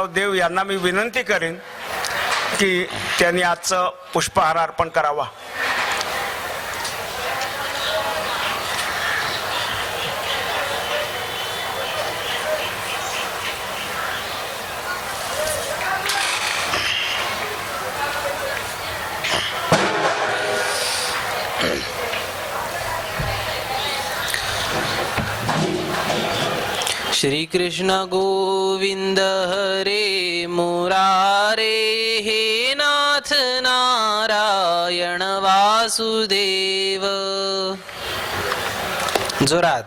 देव यांना मी विनंती करेन की त्यांनी आजचं पुष्पहार अर्पण करावा. श्री कृष्ण गोविंद हरे मुरारे, हे नाथ नारायण वासुदेव. जोरात.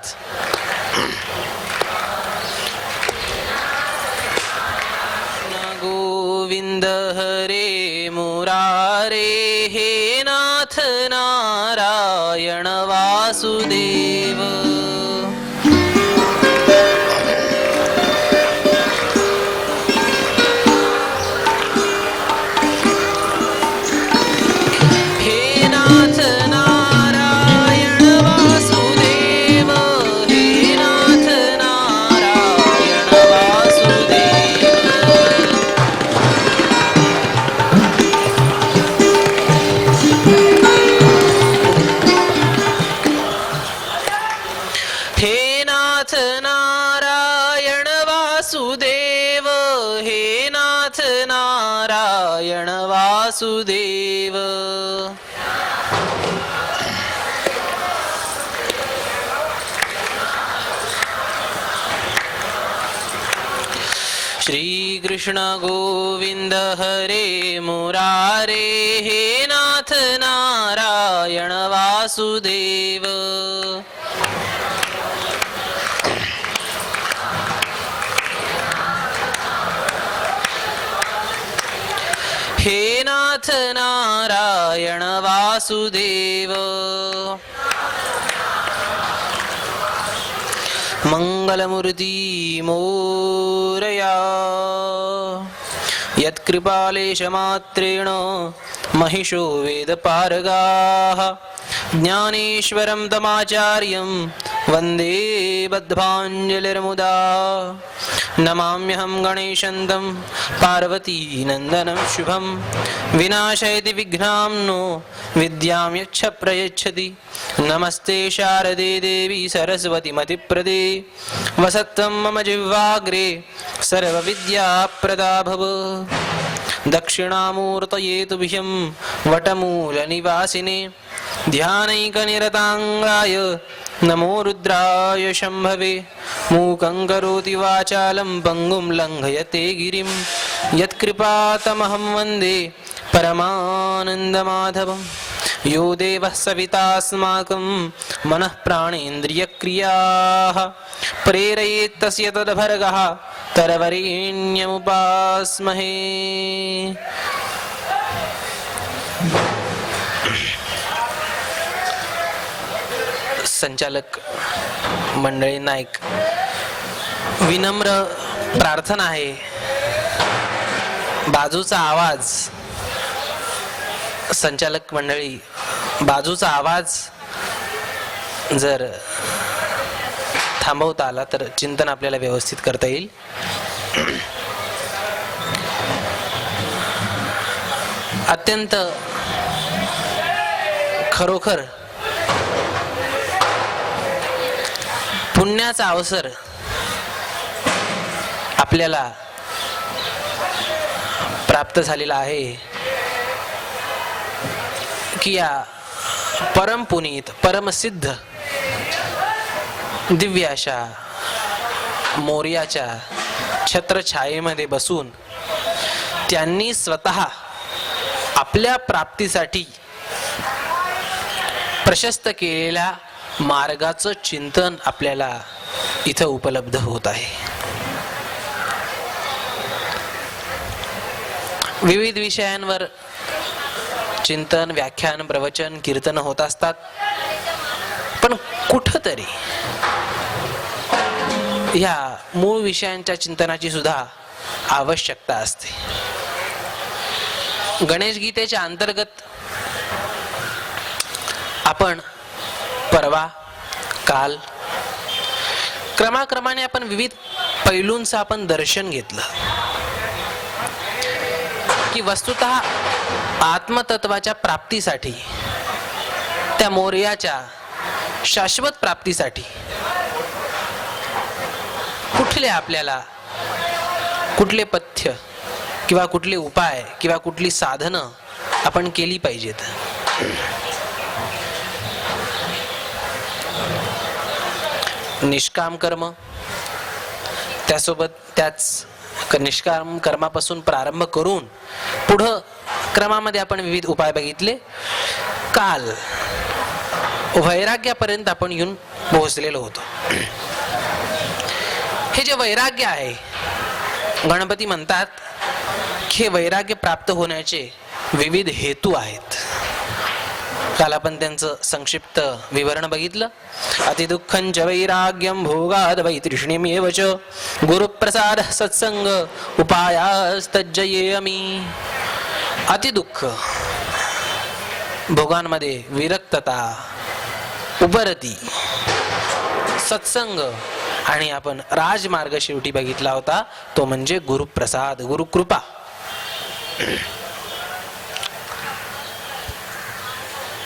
गोविंद हरे मुरारे, हे नाथ नारायण वासुदेव. वासुदेव. श्री कृष्ण गोविंद हरे मुरारे, हे नाथ नारायण वासुदेव. हे नाथ नारायण वासुदेव. मंगलमूर्ति मोरया, यत्कृपालेशमात्रेण महिषो वेदपारगाः. ज्ञानेश्वरं तमाचार्यं वन्दे बद्धाञ्जलिर्मुदा. नमाम्यहं गणेशं पार्वतीनन्दनं शुभं. विनाशयति विघ्नांनो विद्यां यच्छ प्रयच्छति. नमस्ते शारदे देवी सरस्वती मतिप्रदे. वसत्वं मम जिह्वाग्रे सर्वविद्याप्रदा भव. दक्षिणामूर्तये तुभ्यं वटमूलनिवासिने. ध्यानैकनिरताङ्गाय नमो रुद्राय शम्भवे. मूकं करोति वाचालं पङ्गुं लङ्घयते गिरिं. यत्कृपातमहं वन्दे परमानन्दमाधवं. यो देवः सवितास्माकं मनः प्राणेन्द्रियक्रियाः. प्रेरयेत् तस्य तद्भर्गः तरवरेण्यमुपास्महे. संचालक मंडळी नाईक, विनम्र प्रार्थना आहे, बाजूचा आवाज. संचालक मंडळी, बाजूचा आवाज जर थांबवता आला तर चिंतन आपल्याला व्यवस्थित करता येईल. अत्यंत खरोखर पुण्याचा अवसर आपल्याला प्राप्त झालेला आहे की या परमपुनीत परमसिद्ध दिव्य अशा मोर्याच्या छत्रछायेमध्ये बसून त्यांनी स्वतः आपल्या प्राप्तीसाठी प्रशस्त केलेल्या मार्गाचं चिंतन आपल्याला इथं उपलब्ध होत आहे. विविध विषयांवर चिंतन, व्याख्यान, प्रवचन, कीर्तन होत असतात, पण कुठंतरी ह्या मूळ विषयांच्या चिंतनाची सुद्धा आवश्यकता असते. गणेश गीतेच्या अंतर्गत आपण परवा काल क्रमाक्रमाने आपण विविध पैलूंचं आपण दर्शन घेतलं. की वस्तुतः आत्मतत्वाच्या प्राप्तीसाठी, त्या मोर्याच्या शाश्वत प्राप्तीसाठी कुठले पथ्य किंवा कुठले उपाय किंवा कुठली साधनं आपण केली पाहिजेत. निष्काम कर्म, त्यासोबत त्याच निष्काम कर्मापासून प्रारंभ करून पुढं क्रमामध्ये आपण विविध उपाय बघितले. काल वैराग्यापर्यंत आपण येऊन पोहोचलेलो होतो. हे जे वैराग्य आहे, गणपती म्हणतात की हे वैराग्य प्राप्त होण्याचे विविध हेतू आहेत. काल आपण त्यांचं संक्षिप्त विवरण बघितलं. अतिदुःखं च वैराग्यं भोगाद वैतृष्ण्यमेव च गुरुप्रसाद सत्संग उपायास्तज्जयेऽमि. अतिदुःख, भोगांमध्ये विरक्तता, उपरती, सत्संग आणि आपण राजमार्ग शेवटी बघितला होता तो म्हणजे गुरुप्रसाद, गुरुकृपा.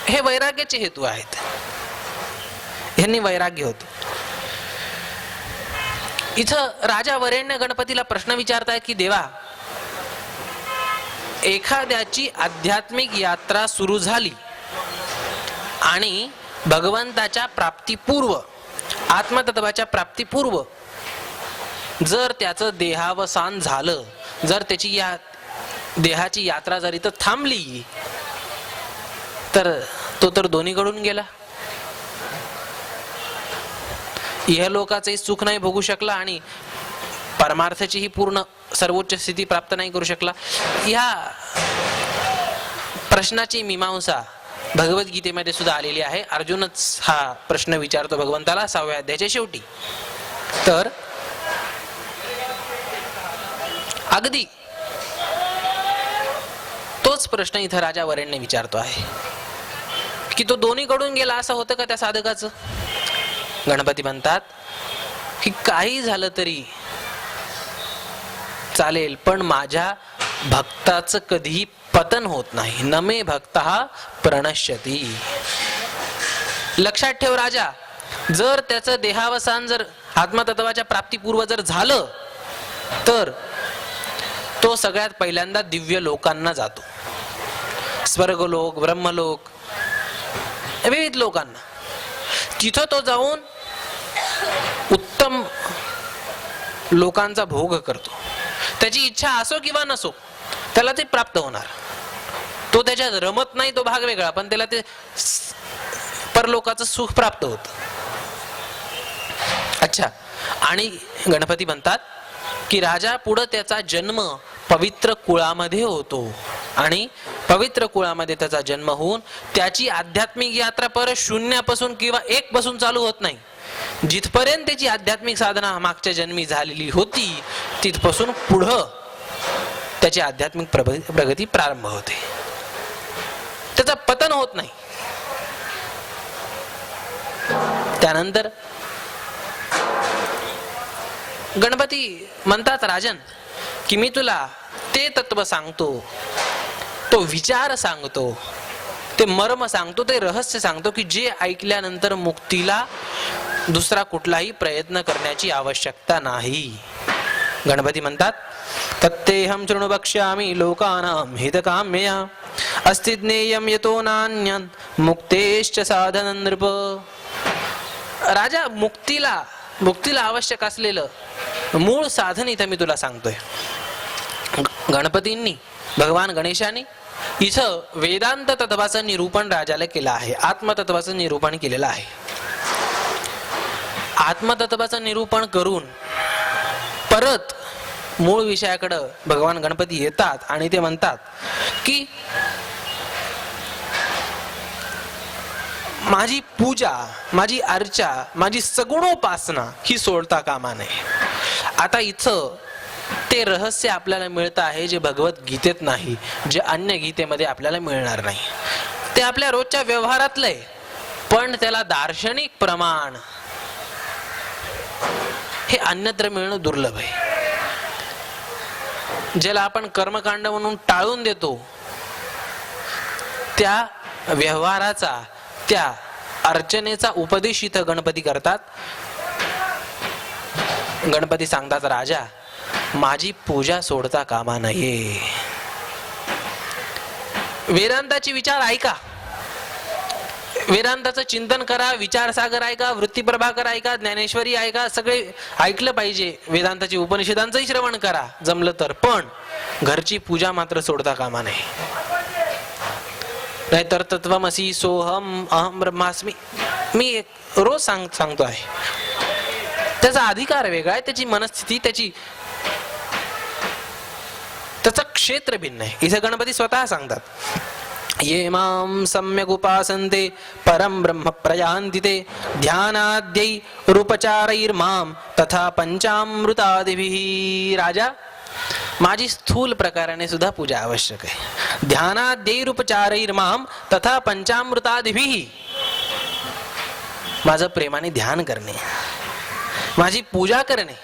हे वैराग्याचे हेतू आहेत. यांनी वैराग्य होतो. इथं राजा वरेण्य गणपतीला प्रश्न विचारतायत की देवा, एखाद्याची आध्यात्मिक यात्रा सुरू झाली आणि भगवंताच्या प्राप्तीपूर्व, आत्मतत्वाच्या प्राप्तीपूर्व जर त्याचं देहावसान झालं, जर त्याची या देहाची यात्रा जर इथं थांबली, तर तो तर दोन्हीकडून गेला. इहलोकाचंही सुख नाही भोगू शकला आणि परमार्थाची ही पूर्ण सर्वोच्च स्थिती प्राप्त नाही करू शकला. या प्रश्नाची मीमांसा भगवद्गीतेमध्ये सुद्धा आलेली आहे. अर्जुनच हा प्रश्न विचारतो भगवंताला 6व्या अध्यायाच्या शेवटी. तर अगदी तोच प्रश्न इथं राजा वरेण्य विचारतो आहे की तो दोन्हीकडून गेला असं होतं का त्या साधकाचं. गणपती म्हणतात की काही झालं तरी चालेल, पण माझ्या भक्ताचं कधीही पतन होत नाही. न मे भक्तः प्रणश्यती. लक्षात ठेव राजा, जर त्याचं देहावसान जर आत्मतत्वाच्या प्राप्तीपूर्व जर झालं तर तो सगळ्यात पहिल्यांदा दिव्य लोकांना जातो. स्वर्गलोक, ब्रह्मलोक, विविध लोकांना. तिथं तो जाऊन उत्तम लोकांचा भोग करतो. त्याची इच्छा असो किंवा नसो त्याला ते प्राप्त होणार. तो त्याच्यात रमत नाही तो भाग वेगळा, पण त्याला ते परलोकाचं सुख प्राप्त होत. अच्छा, आणि गणपती म्हणतात की राजा पुढे त्याचा जन्म पवित्र कुळामध्ये होतो आणि पवित्र कुळामध्ये त्याचा जन्म होऊन त्याची आध्यात्मिक यात्रा परत शून्यापासून किंवा 1 पासून चालू होत नाही. जिथपर्यंत त्याची आध्यात्मिक साधना मागच्या जन्मी झालेली होती तिथपासून पुढं त्याची आध्यात्मिक प्रगती प्रारंभ होते. त्याचा पतन होत नाही. त्यानंतर गणपती म्हणतात राजन की मी तुला ते तत्व सांगतो, तो विचार सांगतो, ते मर्म सांगतो, ते रहस्य सांगतो की जे ऐकल्यानंतर मुक्तीला दुसरा कुठलाही प्रयत्न करण्याची आवश्यकता नाही. गणपती म्हणतात तत्तेहं शृणु वक्ष्यामि लोकानां हितकाम्यया अस्ति ज्ञेयं यतो नान्यं मुक्तेश्च साधनं नृप. राजा, मुक्तीला आवश्यक असलेलं मूळ साधन इथं मी तुला सांगतोय. गणपतींनी, भगवान गणेशांनी इथं वेदांत तत्वाचं निरूपण राजाला केलं आहे. आत्मतत्वाचं निरूपण केलेलं आहे. आत्मतत्वाचं निरूपण करून परत मूळ विषयाकडे भगवान गणपती येतात आणि ते म्हणतात की माझी पूजा, माझी अर्चा, माझी सगुणोपासना ही सोडता कामा नये. आता इथं ते रहस्य आपल्याला मिळतं आहे जे भगवद्गीतेत नाही, जे अन्य गीतेमध्ये आपल्याला मिळणार नाही. ते आपल्या रोजच्या व्यवहारातलं आहे, पण त्याला दार्शनिक प्रमाण हे अन्यत्र मिळणं दुर्लभ आहे. ज्याला आपण कर्मकांड म्हणून टाळून देतो, त्या व्यवहाराचा, त्या अर्चनेचा उपदेश इथं गणपती करतात. गणपती सांगतात, राजा माझी पूजा सोडता कामा नये. वेदांताची विचार ऐका, वेदांताचं चिंतन करा, विचारसागर ऐका, वृत्तीप्रभाकर ऐका, ज्ञानेश्वरी ऐका, सगळे ऐकलं पाहिजे. वेदांताची उपनिषदांचंही श्रवण करा जमलं तर, पण घरची पूजा मात्र सोडता कामा नये. नाहीतर तत्वमसी सोहम अहम ब्रह्मास्मी मी रोज सांगतो आहे. त्याचा अधिकार वेगळा आहे, त्याची मनस्थिती, त्याचं क्षेत्र भिन्न आहे. इथे गणपती स्वतः सांगतात, ये मां सम्यक उपासन्ते परम ब्रह्म प्रयान्ति ते ध्यानाद्यै रूपचारैर्मां तथा पंचामृतादिभिः. राजा माझी स्थूल प्रकाराने सुद्धा पूजा आवश्यक आहे. ध्यानाद्यैरुपचारैर्मां तथा पंचामृतादिभिः. माझं प्रेमाने ध्यान करणे, माझी पूजा करणे.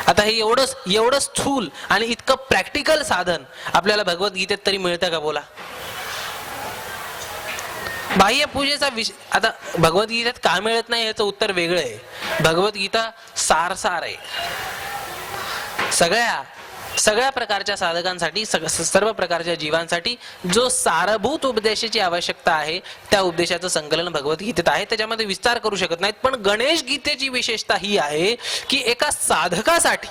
आता हे एवढं स्थूल आणि इतकं प्रॅक्टिकल साधन आपल्याला भगवद्गीतेत तरी मिळतं का? बोला. बाह्य पूजेचा विषय आता भगवद्गीतेत का मिळत नाही याचं उत्तर वेगळं आहे. भगवद्गीता सार आहे. सगळ्या प्रकारच्या साधकांसाठी, सर्व प्रकारच्या जीवांसाठी जो सारभूत उपदेशाची आवश्यकता आहे, त्या उपदेशाचं संकलन भगवद्गीतेत आहे. त्याच्यामध्ये विस्तार करू शकत नाहीत. पण गणेश गीतेची विशेषता ही आहे की एका साधकासाठी,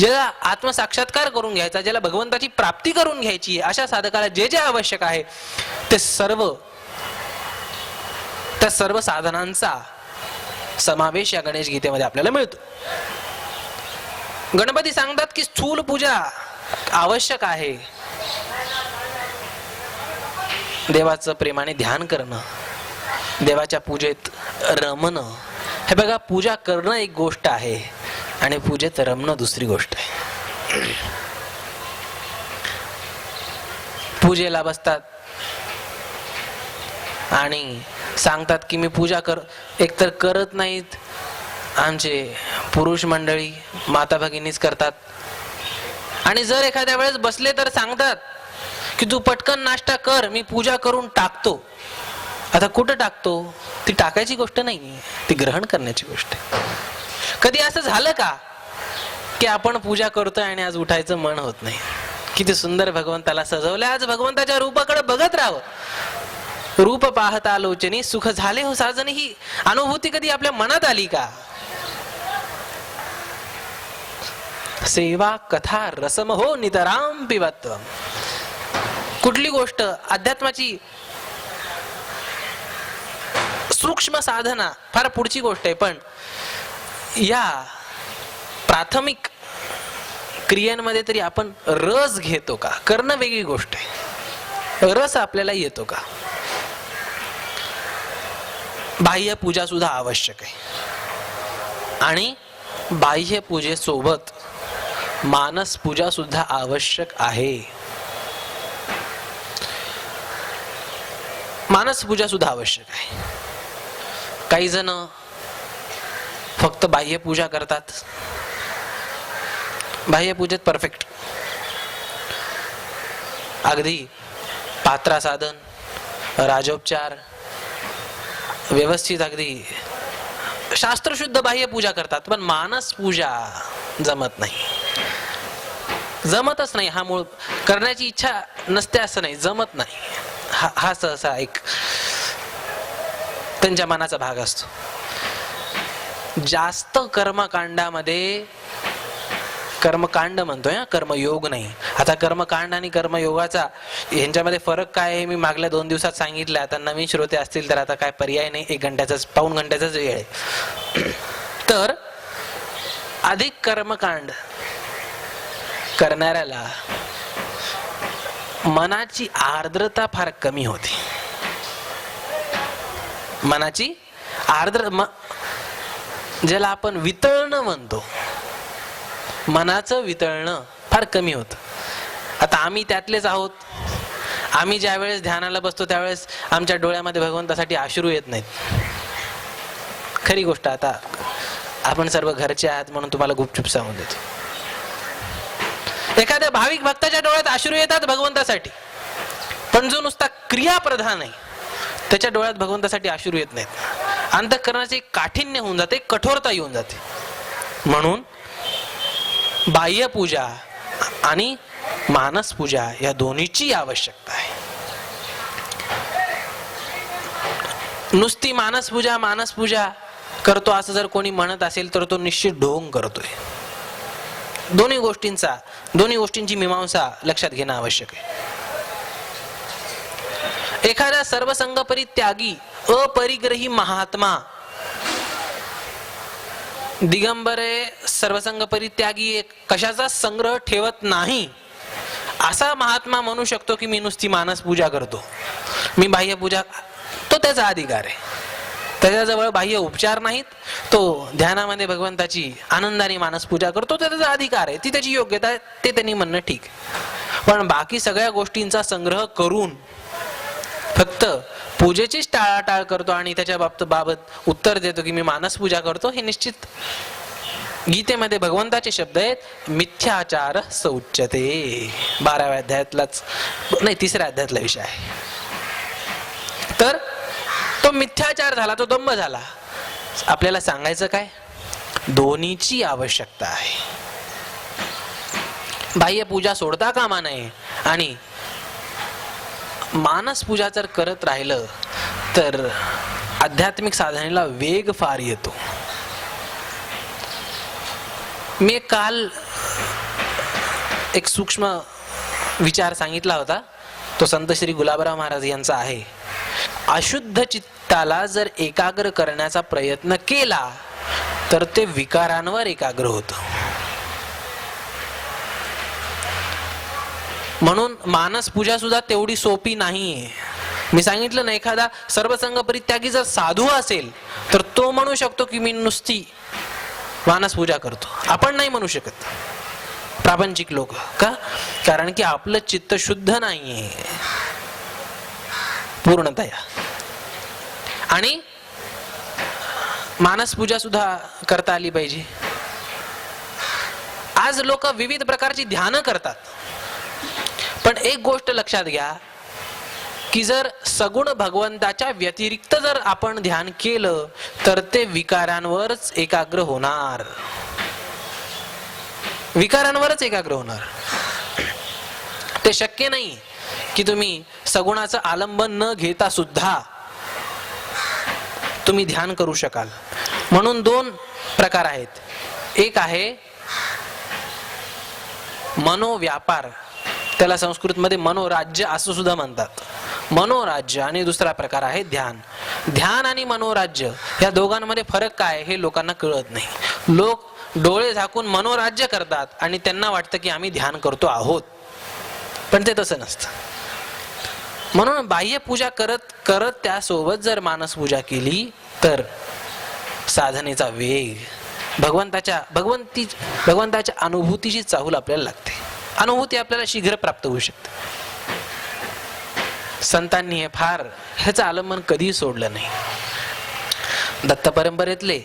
ज्याला आत्मसाक्षात्कार करून घ्यायचा, ज्याला भगवंताची प्राप्ती करून घ्यायची, अशा साधकाला जे जे आवश्यक आहे ते त्या सर्व साधनांचा समावेश या गणेश गीतेमध्ये आपल्याला मिळतो. गणपती सांगतात की स्थूल पूजा आवश्यक आहे. देवाचं प्रेमाने ध्यान करणं, देवाच्या पूजेत रमणं. हे बघा, पूजा करणं एक गोष्ट आहे आणि पूजेत रमणं दुसरी गोष्ट आहे. पूजेला बसतात आणि सांगतात की मी पूजा एकतर करत नाहीत. आमचे पुरुष मंडळी, माता भगिनीच करतात. आणि जर एखाद्या वेळेस बसले तर सांगतात की तू पटकन नाश्ता कर, मी पूजा करून टाकतो. आता कुठं टाकतो? ती टाकायची गोष्ट नाही, ती ग्रहण करण्याची गोष्ट आहे. कधी असं झालं का की आपण पूजा करतोय आणि आज उठायचं मन होत नाही? किती सुंदर भगवंताला सजवलंय. आज भगवंताच्या रूपाकडे बघत राहावं. रूप पाहता लोचनी सुख झाले हो साजनी, ही अनुभूती कधी आपल्या मनात आली का? सेवा कथा रसम हो नितराम पिबत्व. कुठली गोष्ट अध्यात्माची सूक्ष्म साधना फार पुढची गोष्ट आहे, पण या प्राथमिक क्रियांमध्ये तरी आपण रस घेतो का? करणं वेगळी गोष्ट आहे, रस आपल्याला येतो का? बाह्य पूजा सुद्धा आवश्यक आहे आणि बाह्य पूजेसोबत मानस पूजा सुद्धा आवश्यक आहे. मानस पूजा सुद्धा आवश्यक आहे. काही जण फक्त बाह्य पूजा करतात, बाह्य पूजेत परफेक्ट, अगदी पात्रा साधन, राजोपचार व्यवस्थित, अगदी शास्त्रशुद्ध बाह्य पूजा करतात. पण मानस पूजा जमत नाही, जमतच नाही. हा मूळ करण्याची इच्छा नसते असं नाही, जमत नाही. हा सहसा एक त्यांच्या मनाचा भाग असतो. जास्त कर्मकांडामध्ये, कर्मकांड म्हणतोय, कर्मयोग नाही. आता कर्मकांड आणि कर्मयोगाचा यांच्यामध्ये फरक काय आहे मी मागल्या 2 दिवसात सांगितलं. आता नवीन श्रोते असतील तर आता काय पर्याय नाही, 1 घंट्याचाच, पाऊण घंट्याचाच वेळ आहे. तर अधिक कर्मकांड करणाऱ्याला मनाची आर्द्रता फार कमी होते. मनाची ज्याला आपण वितळणं म्हणतो, मनाचं वितळणं फार कमी होतं. आता आम्ही त्यातलेच आहोत. आम्ही ज्या वेळेस ध्यानाला बसतो त्यावेळेस आमच्या डोळ्यामध्ये भगवंतासाठी अश्रू येत नाहीत. खरी गोष्ट. आता आपण सर्व घरचे आहात म्हणून तुम्हाला गुपचूप सांगून देतो. एखाद्या भाविक भक्ताच्या डोळ्यात अश्रू येतात भगवंतासाठी, पण जो नुसता क्रियाप्रधान आहे त्याच्या डोळ्यात भगवंतासाठी अश्रू येत नाहीत. अंतःकरणाचे काठिण्य होऊन जाते, कठोरता येऊन जाते. म्हणून बाह्य पूजा आणि मानस पूजा या दोन्हीची आवश्यकता आहे. नुसती मानस पूजा करतो असं जर कोणी म्हणत असेल तर तो निश्चित ढोंग करतोय. दोन्ही गोष्टींची मीमांसा लक्षात घेणं आवश्यक आहे. एखादा सर्वसंग परित्यागी अपरिग्रही महात्मा, दिगंबरे सर्वसंग परित्यागी, कशाचा संग्रह ठेवत नाही, असा महात्मा म्हणू शकतो की मी नुसती मानस पूजा करतो, मी बाह्य पूजा, तो त्याचा अधिकार आहे. त्याच्याजवळ बाह्य उपचार नाहीत, तो ध्यानामध्ये भगवंताची आनंदाने मानस पूजा करतो, त्याचा अधिकार आहे, ती त्याची योग्यता आहे, ते त्यांनी म्हणणं ठीक. पण बाकी सगळ्या गोष्टींचा संग्रह करून फक्त पूजेचीच टाळाटाळ करतो आणि त्याच्या बाबत उत्तर देतो की मी मानस पूजा करतो, हे निश्चित गीतेमध्ये भगवंताचे शब्द आहेत, मिथ्याचार सौच्यते. 12व्या अध्यायातलाच नाही, 3ऱ्या अध्यायातला विषय आहे. तर तो मिथ्याचार झाला, तो दंभ झाला. आपल्याला सांगायचं काय, दोन्हीची आवश्यकता आहे. बाह्य पूजा सोडता कामा नये आणि मानस पूजा जर करत राहिलं तर आध्यात्मिक साधनेला वेग फार येतो. मी काल एक सूक्ष्म विचार सांगितला होता, तो संत श्री गुलाबराव महाराज यांचा आहे. अशुद्ध चित्ताला जर एकाग्र करण्याचा प्रयत्न केला तर ते विकारांवर एकाग्र होतं. म्हणून मानस पूजा सुद्धा तेवढी सोपी नाहीये. मी सांगितलं ना, एखादा सर्वसंग परित्यागी जर साधू असेल तर तो म्हणू शकतो की मी नुसती मानस पूजा करतो. आपण नाही म्हणू शकत, प्रापंचिक लोक. का? कारण की आपलं चित्त शुद्ध नाहीये पूर्णतया. आणि मानस पूजा सुद्धा करता आली पाहिजे. आज लोक विविध प्रकारची ध्यान करतात, पण एक गोष्ट लक्षात घ्या की जर सगुण भगवंताच्या व्यतिरिक्त जर आपण ध्यान केलं तर ते विकारांवरच एकाग्र होणार, विकारांवरच एकाग्र होणार. ते शक्य नाही की तुम्ही सगुणाचं आलंबन न घेता सुद्धा तुम्ही ध्यान करू शकाल. म्हणून 2 प्रकार आहेत. एक आहे मनोव्यापार, त्याला संस्कृतमध्ये मनोराज्य असं सुद्धा म्हणतात, मनोराज्य. आणि दुसरा प्रकार आहे ध्यान. ध्यान आणि मनोराज्य या दोघांमध्ये फरक काय हे लोकांना कळत नाही. लोक डोळे झाकून मनोराज्य करतात आणि त्यांना वाटतं की आम्ही ध्यान करतो आहोत, पण ते तसं नसतं. म्हणून बाह्य पूजा करत करत त्यासोबत जर मानस पूजा केली तर साधनेचा वेग, भगवंताच्या अनुभूतीची चाहूल आपल्याला लागते. अनुभूती आपल्याला शीघ्र प्राप्त होऊ शकते. संतांनी हे फार ह्याचं आलंबन कधीही सोडलं नाही. दत्त परंपरेतले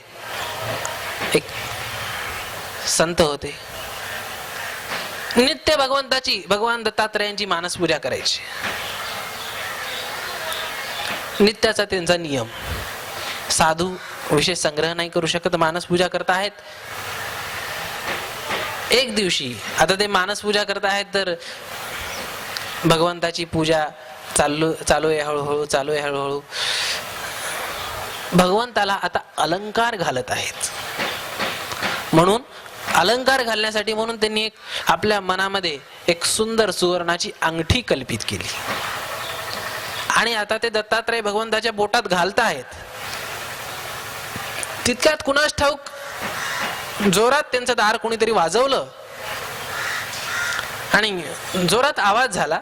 एक संत होते, नित्य भगवान दत्तात्रयांची मानस पूजा करायची, नित्याचा त्यांचा नियम. साधू विशेष संग्रह नाही करू शकत, मानस पूजा करत आहेत. एक दिवशी आता ते मानस पूजा करत आहेत तर भगवंताची पूजा चालू आहे हळूहळू. भगवंताला आता अलंकार घालत आहेत. म्हणून अलंकार घालण्यासाठी म्हणून त्यांनी आपल्या मनामध्ये एक सुंदर सुवर्णाची अंगठी कल्पित केली आणि आता ते दत्तात्रय भगवंताच्या बोटात घालत आहेत. तितक्यात कुणास ठाऊक जोरात त्यांचं दार कोणीतरी वाजवलं आणि जोरात आवाज झाला.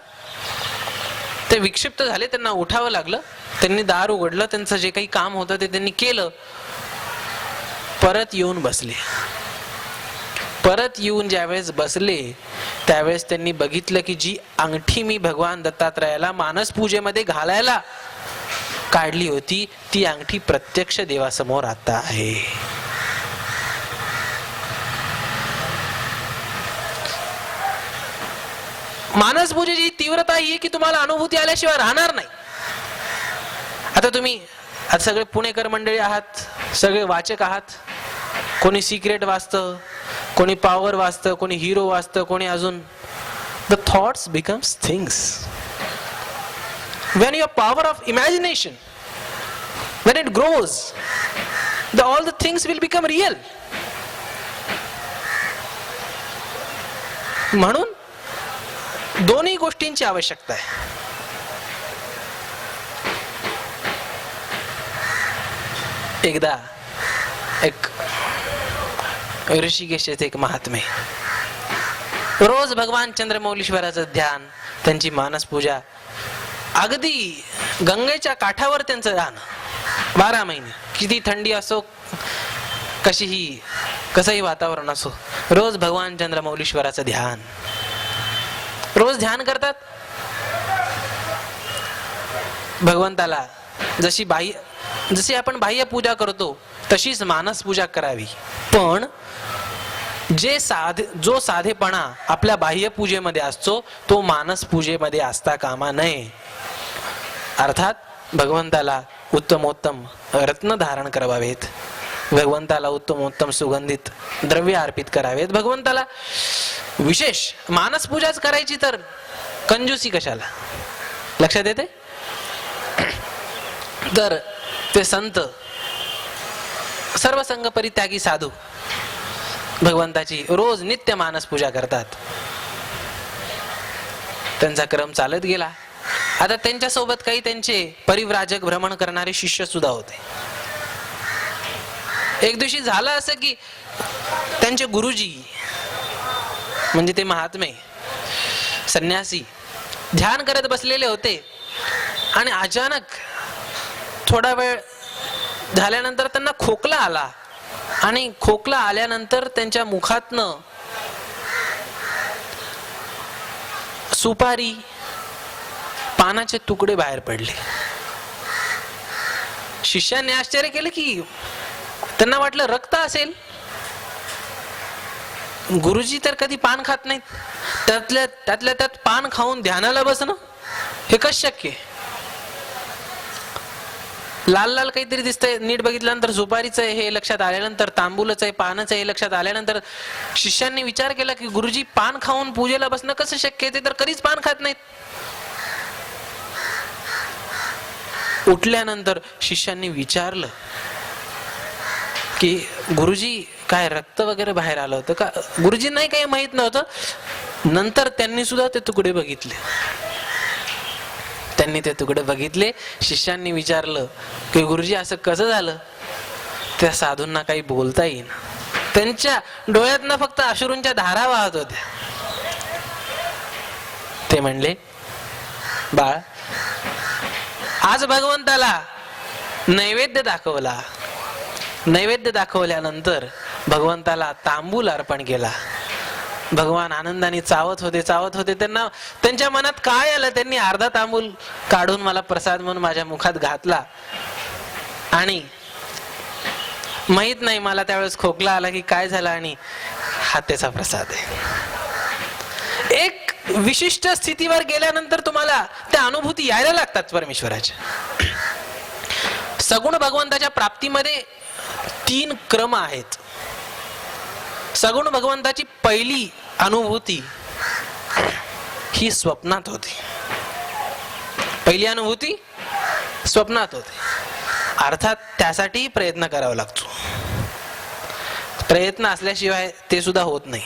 ते विक्षिप्त झाले, त्यांना उठावं लागलं. त्यांनी दार उघडलं, त्यांचं जे काही काम होतं ते त्यांनी केलं. परत येऊन बसले. परत येऊन ज्यावेळेस बसले त्यावेळेस त्यांनी बघितलं की जी अंगठी मी भगवान दत्तात्रयाला मानस पूजेमध्ये घालायला काढली होती ती अंगठी प्रत्यक्ष देवासमोर आता आहे. मानसपूजेची तीव्रता ही आहे की तुम्हाला अनुभूती आल्याशिवाय राहणार नाही. आता सगळे पुणेकर मंडळी आहात, सगळे वाचक आहात. कोणी सिक्रेट वाचतं, कोणी पॉवर वाचतं, कोणी हिरो वाचतं, कोणी अजून. The thoughts becomes things. When your power of imagination, when it grows, all the things will become real. म्हणून दोन्ही गोष्टींची आवश्यकता आहे. एकदा एक ऋषिकेश येथे एक महात्मे रोज भगवान चंद्रमौलीश्वराचं ध्यान, त्यांची मानस पूजा, अगदी गंगेच्या काठावर त्यांचं राहणं 12 महिने, किती थंडी असो, कसंही वातावरण असो, रोज भगवान चंद्रमौलीश्वराचं ध्यान, रोज ध्यान करतात. भगवंताला जशी आपण बाह्य पूजा करतो तशीच मानस पूजा करावी. पण जो साधेपणा आपल्या बाह्य पूजेमध्ये असतो तो मानस पूजेमध्ये असता कामा नये. अर्थात भगवंताला उत्तमोत्तम रत्न धारण करावेत, भगवंताला उत्तमोत्तम सुगंधित द्रव्य अर्पित करावेत. भगवंताला विशेष मानस पूजाच करायची तर कंजूसी कशाला. लक्षात येते. तर ते संत, सर्वसंग परित्यागी साधू भगवंताची रोज नित्य मानस पूजा करतात. त्यांचा क्रम चालत गेला. आता त्यांच्या सोबत काही त्यांचे परिव्राजक, भ्रमण करणारे शिष्य सुद्धा होते. एक दिवशी झालं असं की त्यांचे गुरुजी म्हणजे ते महात्मे संन्यासी ध्यान करत बसलेले होते आणि अचानक थोडा वेळ झाल्यानंतर त्यांना खोकला आला आणि खोकला आल्यानंतर त्यांच्या मुखातनं सुपारी, पानाचे तुकडे बाहेर पडले. शिष्यांनी आश्चर्य केले की त्यांना वाटलं रक्त असेल. गुरुजी तर कधी पान खात नाहीत, त्यातल्या त्यात पान खाऊन ध्यानाला बसणं हे कसं शक्य आहे. लाल लाल काहीतरी दिसतंय, नीट बघितल्यानंतर सुपारीचं आहे हे लक्षात आल्यानंतर, तांबूलच आहे, पानच आहे हे लक्षात आल्यानंतर शिष्यांनी विचार केला की गुरुजी पान खाऊन पूजेला बसणं कसं शक्य आहे, ते तर कधीच पान खात नाहीत. उठल्यानंतर शिष्यांनी विचारलं की गुरुजी काय रक्त वगैरे बाहेर आलं होतं का. गुरुजींनाही काही माहित नव्हतं. नंतर त्यांनी सुद्धा ते तुकडे बघितले. त्यांनी ते तुकडे बघितले. शिष्यांनी विचारलं की गुरुजी असं कसं झालं. त्या साधूंना काही बोलता येईना. त्यांच्या डोळ्यातनं फक्त अश्रूंच्या धारा वाहत होत्या. ते म्हणले, बाळ, आज भगवंताला नैवेद्य दाखवला. नैवेद्य दाखवल्यानंतर भगवंताला तांबूल अर्पण केला. भगवान आनंदाने चावत होते. त्यांना त्यांच्या मनात काय आलं, त्यांनी अर्धा तांबूल काढून मला प्रसाद म्हणून माझ्या मुखात घातला आणि माहित नाही मला त्यावेळेस खोकला आला की काय झालं आणि हा त्याचा प्रसाद आहे. एक विशिष्ट स्थितीवर गेल्यानंतर तुम्हाला त्या अनुभूती यायला लागतात परमेश्वराच्या. सगुण भगवंताच्या प्राप्तीमध्ये 3 क्रम आहेत. सगुण भगवंताची पहिली अनुभूती ही स्वप्नात होती. पहिली अनुभूती स्वप्नात होते. अर्थात त्यासाठी प्रयत्न करावा लागतो. प्रयत्न असल्याशिवाय ते सुद्धा होत नाही.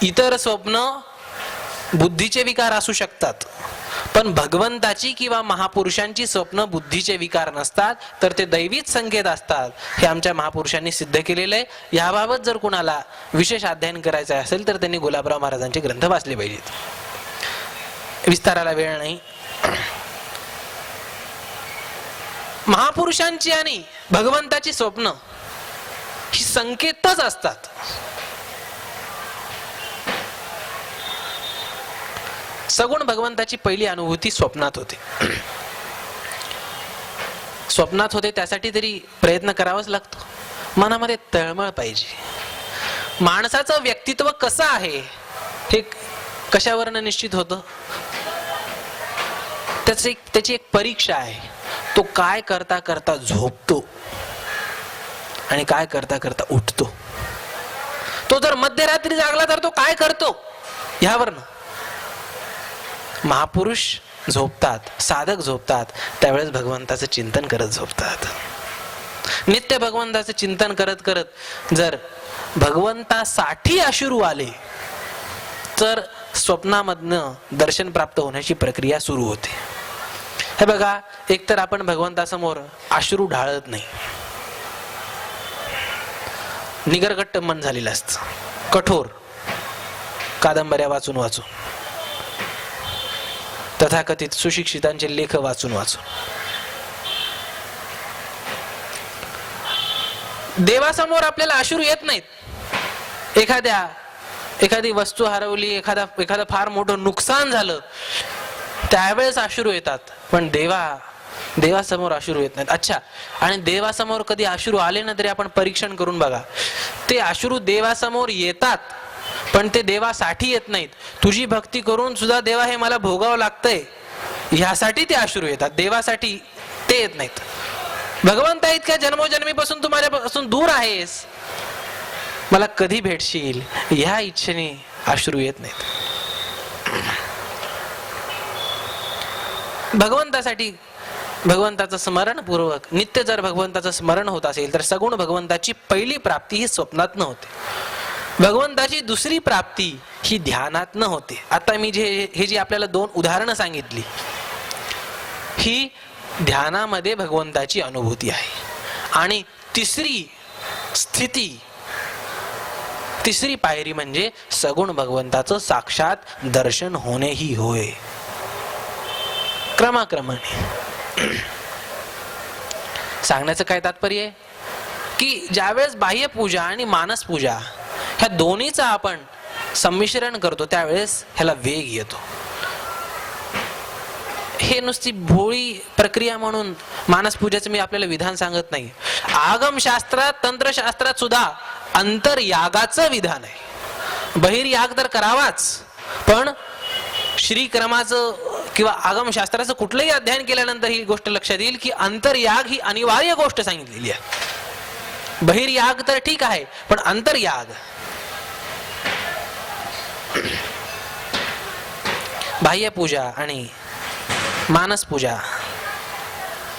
इतर स्वप्न बुद्धीचे विकार असू शकतात, पण भगवंताची किंवा महापुरुषांची स्वप्न बुद्धीचे विकार नसतात, तर ते दैवीच संकेत असतात. हे आमच्या महापुरुषांनी सिद्ध केलेलं आहे. याबाबत जर कुणाला विशेष अध्ययन करायचं असेल तर त्यांनी गुलाबराव महाराजांचे ग्रंथ वाचले पाहिजेत. विस्ताराला वेळ नाही. महापुरुषांची आणि भगवंताची स्वप्न ही संकेतच असतात. सगुण भगवंताची पहिली अनुभूती स्वप्नात होते. स्वप्नात होते त्यासाठी तरी प्रयत्न करावाच लागतो. मनामध्ये तळमळ पाहिजे. माणसाचं व्यक्तित्व कसं आहे हे कशावरनं निश्चित होतं? त्याची एक परीक्षा आहे. तो काय करता करता झोपतो आणि काय करता करता उठतो. तो जर मध्यरात्री जागला तर तो काय करतो ह्यावरनं. महापुरुष झोपतात, साधक झोपतात, त्यावेळेस भगवंताचं चिंतन करत झोपतात. नित्य भगवंताचं चिंतन करत करत जर भगवंतासाठी अश्रू आले तर स्वप्नामधनं दर्शन प्राप्त होण्याची प्रक्रिया सुरू होते. हे बघा, एकतर आपण भगवंतासमोर अश्रू ढाळत नाही, निगरगट्ट मन झालेलं असतं, कठोर कादंबऱ्या वाचून वाचून, तथाकथित सुशिक्षितांचे लेख वाचून वाचून. देवासमोर आपल्याला अश्रू येत नाहीत. एखादी वस्तू हरवली, एखादं फार मोठं नुकसान झालं, त्यावेळेस अश्रू येतात, पण देवासमोर अश्रू येत नाहीत. अच्छा, आणि देवासमोर कधी अश्रू आले ना तरी आपण परीक्षण करून बघा, ते अश्रू देवासमोर येतात पण ते देवासाठी येत नाहीत. तुझी भक्ती करून सुद्धा देवा हे मला भोगावं लागतंय ह्यासाठी ते अश्रू येतात, देवासाठी ते येत नाहीत. भगवंता इतक्या जन्मोजन्मीपासून तू माझ्यापासून दूर आहेस, मला कधी भेटशील ह्या इच्छेने अश्रू येत नाहीत. भगवंतासाठी भगवंताचं स्मरणपूर्वक नित्य जर भगवंताचं स्मरण होत असेल तर सगुण भगवंताची पहिली प्राप्ती ही स्वप्नातनं होते. भगवंताची दुसरी प्राप्ती ही ध्यानातनं होते. आता मी हे जी आपल्याला 2 उदाहरणं सांगितली, ही ध्यानामध्ये भगवंताची अनुभूती आहे. आणि तिसरी पायरी म्हणजे सगुण भगवंताचं साक्षात दर्शन होणे ही होय. क्रमाक्रमाने सांगण्याचं काय तात्पर्य आहे की ज्यावेळेस बाह्य पूजा आणि मानस पूजा ह्या दोन्हीचा आपण संमिश्रण करतो त्यावेळेस ह्याला वेग येतो. हे नुसती भोळी प्रक्रिया म्हणून मानस पूजेचं मी आपल्याला विधान सांगत नाही. आगमशास्त्रात, तंत्रशास्त्रात सुद्धा अंतर्यागाचं विधान आहे. बहिर्याग तर करावाच, पण श्रीक्रमाचं किंवा आगमशास्त्राचं कुठलंही अध्ययन केल्यानंतर ही गोष्ट लक्षात येईल की अंतर्याग ही अनिवार्य गोष्ट सांगितलेली आहे. बहिर्याग तर ठीक आहे, पण अंतर्याग, बाह्य पूजा आणि मानस पूजा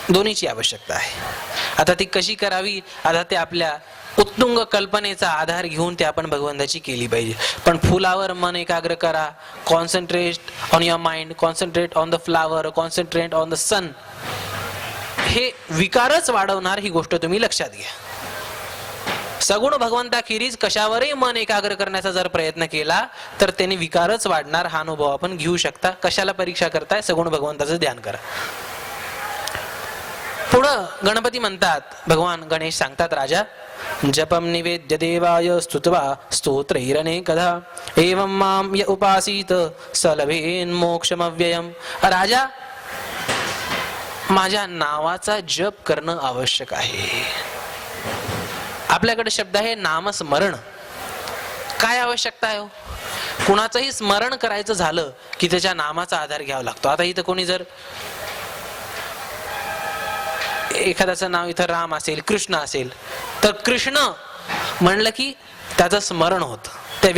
दोन्हीची आवश्यकता आहे. आता ती कशी करावी, आता ते आपल्या उत्तुंग कल्पनेचा आधार घेऊन ते आपण भगवंताची केली पाहिजे. पण फुलावर मन एकाग्र करा, concentrate on your mind, concentrate on the flower, concentrate on the sun, हे विकारच वाढवणार ही गोष्ट तुम्ही लक्षात घ्या. सगुण भगवंताखेरीज कशावरही मन एकाग्र करण्याचा जर प्रयत्न केला तर त्याने विकारच वाढणार हा अनुभव आपण घेऊ शकता. कशाला परीक्षा करताय? सगुण भगवंताचं ध्यान करा. पुढं गणपती म्हणतात, भगवान गणेश सांगतात, राजा जपम निवेद्य देवाय स्तुत्वा स्तोत्रैरनेकधा एवं मां य उपासीत स लभेन मोक्षमव्ययम्. राजा, माझ्या नावाचा जप करणं आवश्यक आहे. आपल्याकडे शब्द आहे नामस्मरण. काय आवश्यकता आहे? कुणाचंही स्मरण करायचं झालं की त्याच्या नामाचा आधार घ्यावा लागतो. आता इथं कोणी जर एखाद्याचं नाव इथं राम असेल, कृष्ण असेल, तर कृष्ण म्हणलं की त्याचं स्मरण होत त्या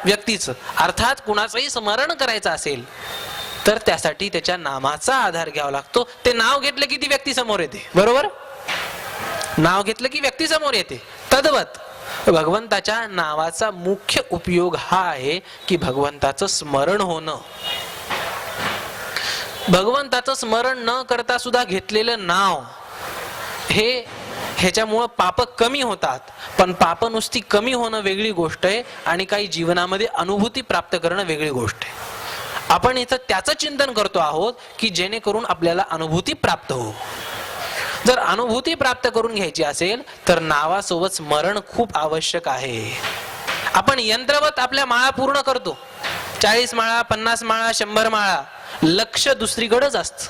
व्यक्तीचं. अर्थात कुणाचंही स्मरण करायचं असेल तर त्यासाठी त्याच्या नामाचा आधार घ्यावा लागतो. ते नाव घेतलं की ती व्यक्ती समोर येते, बरोबर? नाव घेतलं की व्यक्ती समोर येते. तद्वत भगवंताच्या नावाचा मुख्य उपयोग हा आहे की भगवंताचं स्मरण होणं. भगवंताचं स्मरण न करता सुद्धा घेतलेलं नाव ह्याच्यामुळं पाप कमी होतात. पण पाप नुसती कमी होणं वेगळी गोष्ट आहे आणि काही जीवनामध्ये अनुभूती प्राप्त करणं वेगळी गोष्ट आहे. आपण इथं त्याचं चिंतन करतो आहोत की जेणेकरून आपल्याला अनुभूती प्राप्त हो. जर अनुभूती प्राप्त करून घ्यायची असेल तर नावासोबत स्मरण खूप आवश्यक आहे. आपण यंत्रवत आपल्या माळा पूर्ण करतो, 40 माळा, 50 माळा, 100 माळा, लक्ष दुसरीकडेच असत.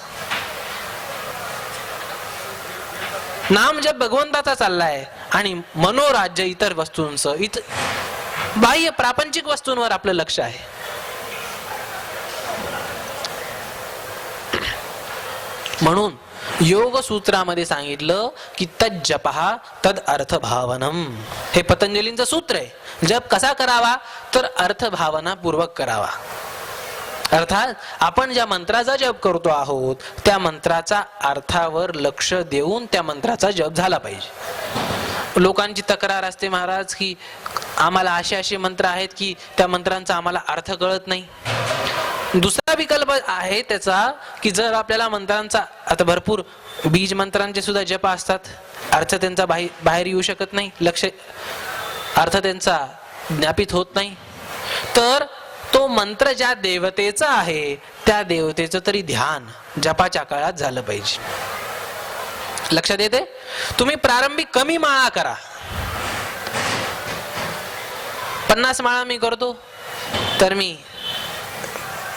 नाम जप भगवंताचा चाललाय आणि मनोराज्य इतर वस्तूंचं. बाह्य प्रापंचिक वस्तूंवर आपलं लक्ष आहे. म्हणून योग सूत्रामध्ये सांगितलं की तद जपहा तद अर्थ भावनम. हे पतंजलींचं सूत्र आहे. जप कसा करावा तर अर्थ भावना पूर्वक करावा. अर्थात आपण ज्या मंत्राचा जप करतो आहोत त्या मंत्राचा अर्थावर लक्ष देऊन त्या मंत्राचा जप झाला पाहिजे. लोकांची तक्रार असते महाराज की आम्हाला असे मंत्र आहेत की त्या मंत्रांचा आम्हाला अर्थ कळत नाही. दुसरा विकल्प आहे त्याचा की जर आपल्याला मंत्रांचा, आता भरपूर बीज मंत्रांचे सुद्धा जप असतात, अर्थ त्यांचा बाहेर येऊ शकत नाही, लक्ष अर्थ त्यांचा ज्ञापित होत नाही, तर तो मंत्र ज्या देवतेचा आहे त्या देवतेचं तरी ध्यान जपाच्या काळात झालं पाहिजे. लक्षात येते? तुम्ही प्रारंभी कमी माळा करा. 50 माळा मी करतो तर मी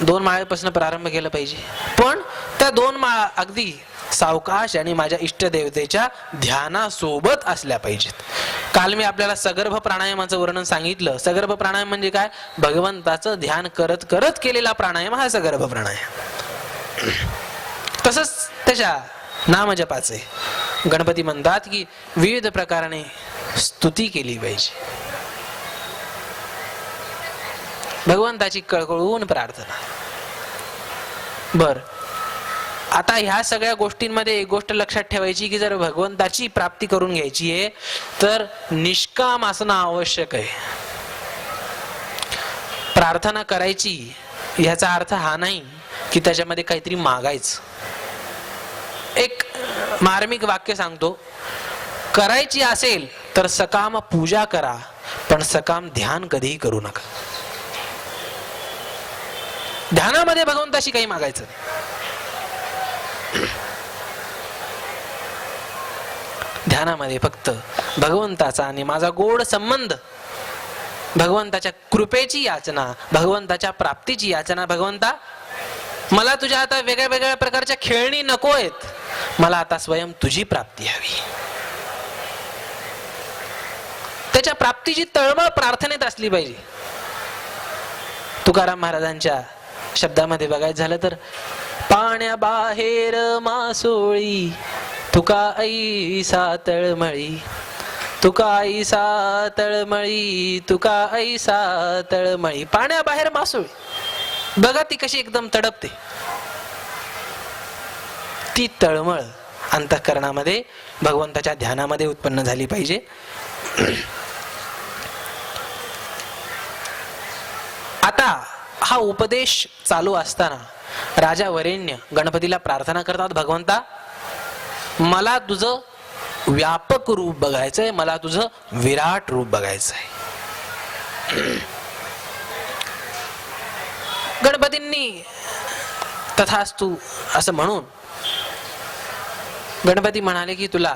2 माळेपासून प्रारंभ केला पाहिजे. पण त्या 2 माळा अगदी सावकाश आणि माझ्या इष्टदेवतेच्या ध्यानासोबत असल्या पाहिजेत. काल मी आपल्याला सगर्भ प्राणायामाचं वर्णन सांगितलं. सगर्भ प्राणायाम म्हणजे काय? भगवंताचं ध्यान करत करत केलेला प्राणायाम हा सगर्भ प्राणायाम. तसंच त्याच्या नामजपाचे गणपती म्हणतात की विविध प्रकाराने स्तुती केली पाहिजे, भगवंताची कळकळून प्रार्थना. बर, आता ह्या सगळ्या गोष्टींमध्ये एक गोष्ट लक्षात ठेवायची की जर भगवंताची प्राप्ती करून घ्यायची आहे तर निष्काम असणं आवश्यक आहे. प्रार्थना करायची ह्याचा अर्थ हा नाही की त्याच्यामध्ये काहीतरी मागायचं. एक मार्मिक वाक्य सांगतो, करायची असेल तर सकाम पूजा करा पण सकाम ध्यान कधीही करू नका. ध्यानामध्ये भगवंताशी काही मागायचं नाही. ध्यानामध्ये फक्त भगवंताचा आणि माझा गोड संबंध, भगवंताच्या कृपेची याचना, भगवंताच्या प्राप्तीची याचना. भगवंता, मला तुझ्या आता वेगळ्या वेगळ्या प्रकारच्या खेळणी नको आहेत, मला आता स्वयं तुझी प्राप्ती हवी. त्याच्या प्राप्तीची तळमळ प्रार्थनेत असली पाहिजे. तुकाराम महाराजांच्या शब्दामध्ये बघायचं झालं तर पाण्याबाहेर मासोळी तुका ऐसा तळमळी, तुका ऐसा तळमळी, तुका ऐसा तळमळी. पाण्याबाहेर मासोळी, बघा ती कशी एकदम तडपते. ती तळमळ अंतःकरणामध्ये भगवंताच्या ध्यानामध्ये उत्पन्न झाली पाहिजे. आता हा उपदेश चालू असताना राजा वरेण्य गणपतीला प्रार्थना करतात, भगवंता मला तुझं व्यापक रूप बघायचंय, मला तुझं विराट रूप बघायचंय. गणपतींनी तथास्तु असं म्हणून गणपती म्हणाले की तुला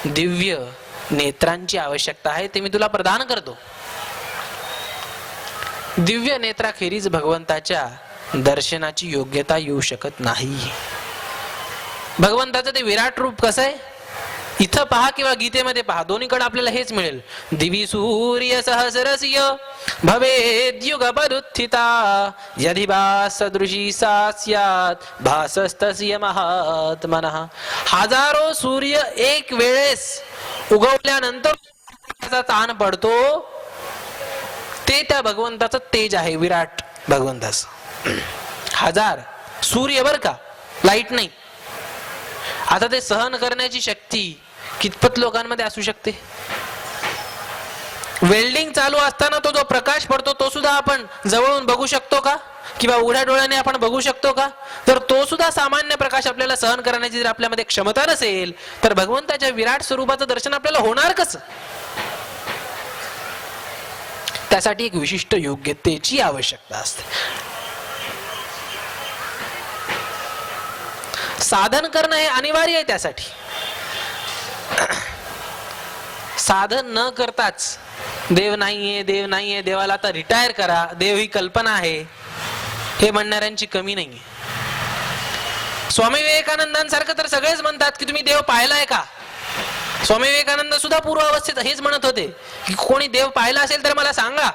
दिव्य नेत्रांची आवश्यकता आहे, ते मी तुला प्रदान करतो. दिव्य नेत्राखेरीज भगवंताच्या दर्शनाची योग्यता येऊ शकत नाही. भगवंताचं ते विराट रूप कसं आहे इथं पहा किंवा गीतेमध्ये पहा, दोन्हीकडे आपल्याला हेच मिळेल. दिवी सूर्य सहस्रस्य भवेद्युगपदुत्थिता यदि भासदृशी सा स्यात् भासस्तस्य महात्मनः. हजारो सूर्य एक वेळेस उगवल्यानंतर त्याचा ताण पडतो, ते त्या भगवंताचं तेज आहे, विराट भगवंताचं. 1000 सूर्य बर का, लाईट नाही. आता ते सहन करण्याची शक्ती कितपत लोकांमध्ये असू शकते? वेल्डिंग चालू असताना तो जो प्रकाश पडतो तो सुद्धा आपण जवळून बघू शकतो का? किंवा उघड्या डोळ्याने आपण बघू शकतो का? तर तो सुद्धा सामान्य प्रकाश आपल्याला सहन करण्याची जर आपल्यामध्ये क्षमता नसेल तर भगवंताच्या विराट स्वरूपाचं दर्शन आपल्याला होणार कसं? त्यासाठी एक विशिष्ट योग्यतेची आवश्यकता असते. साधन करणं हे अनिवार्य आहे. त्यासाठी साधन न करताच देव नाहीये, देव नाहीये, देवाला आता रिटायर करा, देव ही कल्पना आहे, हे म्हणणाऱ्यांची कमी नाहीये. स्वामी विवेकानंदांसारखं तर सगळेच म्हणतात की तुम्ही देव पाहिलाय का? स्वामी विवेकानंद सुद्धा पूर्व अवस्थेत हेच म्हणत होते की कोणी देव पाहिला असेल तर मला सांगा.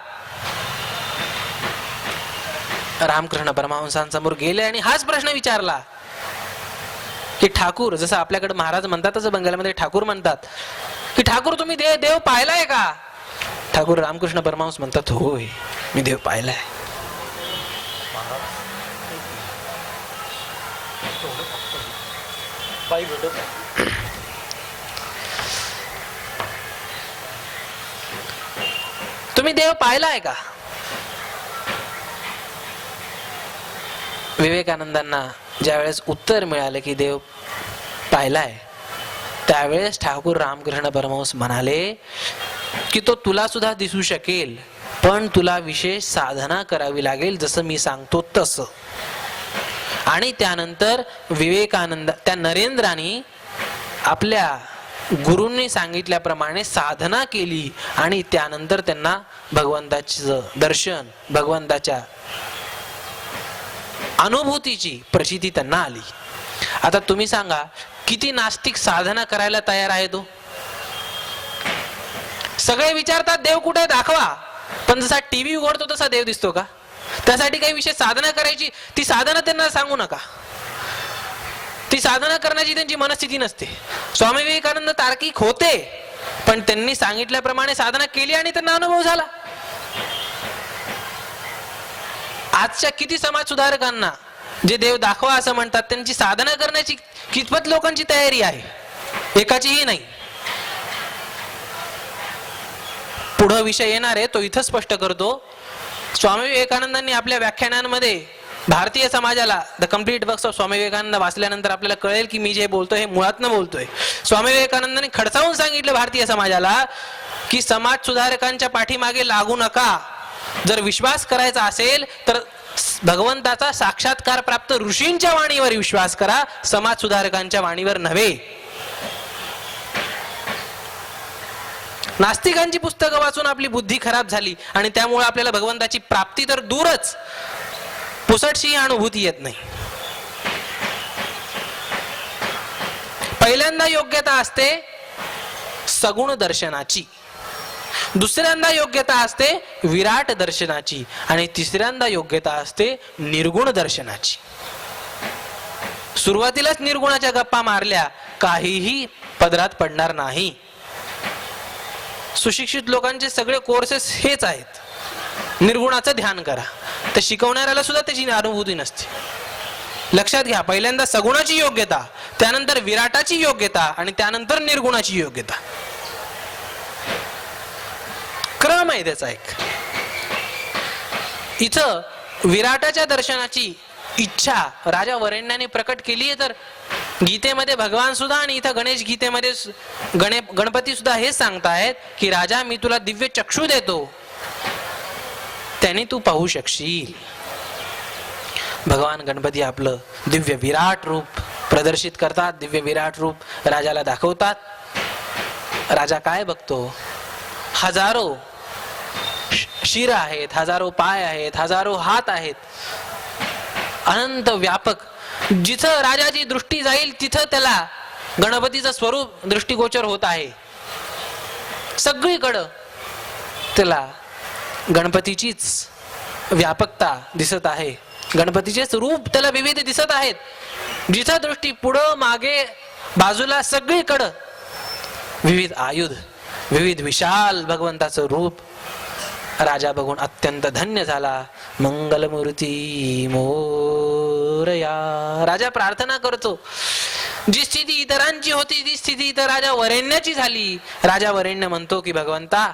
रामकृष्ण परमहंसांसमोर गेले आणि हाच प्रश्न विचारला की ठाकूर, जसं आपल्याकडे महाराज म्हणतात तसं बंगालमध्ये ठाकूर म्हणतात, की ठाकूर तुम्ही देव पाहिलाय का? ठाकूर रामकृष्ण परमहंस म्हणतात, होय मी देव पाहिलाय. तुम्ही देव पाहिलाय का? विवेकानंदांना ज्यावेळेस उत्तर मिळालं की देव पाहिलाय, त्यावेळेस ठाकूर रामकृष्ण परमहंस म्हणाले की तो तुला सुद्धा दिसू शकेल, पण तुला विशेष साधना करावी लागेल, जसं मी सांगतो तसं. आणि त्यानंतर विवेकानंद त्या नरेंद्राने आपल्या गुरूंनी सांगितल्याप्रमाणे साधना केली आणि त्यानंतर त्यांना भगवंताचं दर्शन, भगवंताच्या अनुभूतीची प्रचिती त्यांना आली. आता तुम्ही सांगा, किती नास्तिक साधना करायला तयार आहे तो? सगळे विचारतात देव कुठे दाखवा, पण जसा टीव्ही उघडतो तसा देव दिसतो का? त्यासाठी काही विशेष साधना करायची, ती साधना त्यांना सांगू नका. ती साधना करण्याची त्यांची मनस्थिती नसते. स्वामी विवेकानंद तार्किक होते, पण त्यांनी सांगितल्याप्रमाणे साधना केली आणि त्यांना अनुभव झाला. आजच्या किती समाज सुधारकांना जे देव दाखवा असं म्हणतात, त्यांची साधना करण्याची कितपत लोकांची तयारी आहे? एकाचीही नाही. पुढं विषय येणार आहे, तो इथं स्पष्ट करतो. स्वामी विवेकानंदांनी आपल्या व्याख्यानांमध्ये भारतीय समाजाला the complete works of Swami Vivekananda वाचल्यानंतर आपल्याला कळेल की मी जे बोलतोय हे मुळातनं बोलतोय. स्वामी विवेकानंदांनी खडसावून सांगितलं भारतीय समाजाला की समाज सुधारकांच्या पाठीमागे लागू नका. जर विश्वास करायचा असेल तर भगवंताचा साक्षात्कार प्राप्त ऋषींच्या वाणीवर विश्वास करा, समाज सुधारकांच्या वाणीवर नव्हे. नास्तिकांची पुस्तकं वाचून आपली बुद्धी खराब झाली आणि त्यामुळे आपल्याला भगवंताची प्राप्ती तर दूरच, पुसटशी अनुभूती येत नाही. पहिल्यांदा योग्यता असते सगुण दर्शनाची, दुसऱ्यांदा योग्यता असते विराट दर्शनाची आणि तिसऱ्यांदा योग्यता असते निर्गुण दर्शनाची. सुरुवातीलाच निर्गुणाच्या गप्पा मारल्या काहीही पदरात पडणार नाही. सुशिक्षित लोकांचे सगळे कोर्सेस हेच आहेत, निर्गुणाचं ध्यान करा. तर शिकवणाऱ्याला सुद्धा त्याची अनुभूती नसते. लक्षात घ्या, पहिल्यांदा सगुणाची योग्यता, त्यानंतर विराटाची योग्यता आणि त्यानंतर निर्गुणाची योग्यता. क्रम आहे त्याचा एक. इथं विराटाच्या दर्शनाची इच्छा राजा वरेण्याने प्रकट केली आहे, तर गीतेमध्ये भगवान सुद्धा आणि इथं गणेश गीतेमध्ये गणपती सुद्धा हेच सांगतायत की राजा मी तुला दिव्य चक्षु देतो, त्याने तू पाहू शकशील. भगवान गणपती आपलं दिव्य विराट रूप प्रदर्शित करतात, दिव्य विराट रूप राजाला दाखवतात. राजा काय बघतो? हजारो शिर आहेत, हजारो पाय आहेत, हजारो हात आहेत, अनंत व्यापक. जिथं राजाची दृष्टी जाईल तिथं त्याला गणपतीचं स्वरूप दृष्टिगोचर होत आहे. सगळीकडं त्याला गणपतीचीच व्यापकता दिसत आहे, गणपतीचेच रूप त्याला विविध दिसत आहेत. जिथं दृष्टी पुढं मागे बाजूला सगळीकडं विविध आयुध, विविध विशाल भगवंताचं रूप. राजा बघून अत्यंत धन्य झाला. मंगलमूर्ती मोरया. राजा प्रार्थना करतो. जी स्थिती इतरांची होती ती स्थिती इतर राजा वरेण्याची झाली. राजा वरेण्य म्हणतो की भगवंता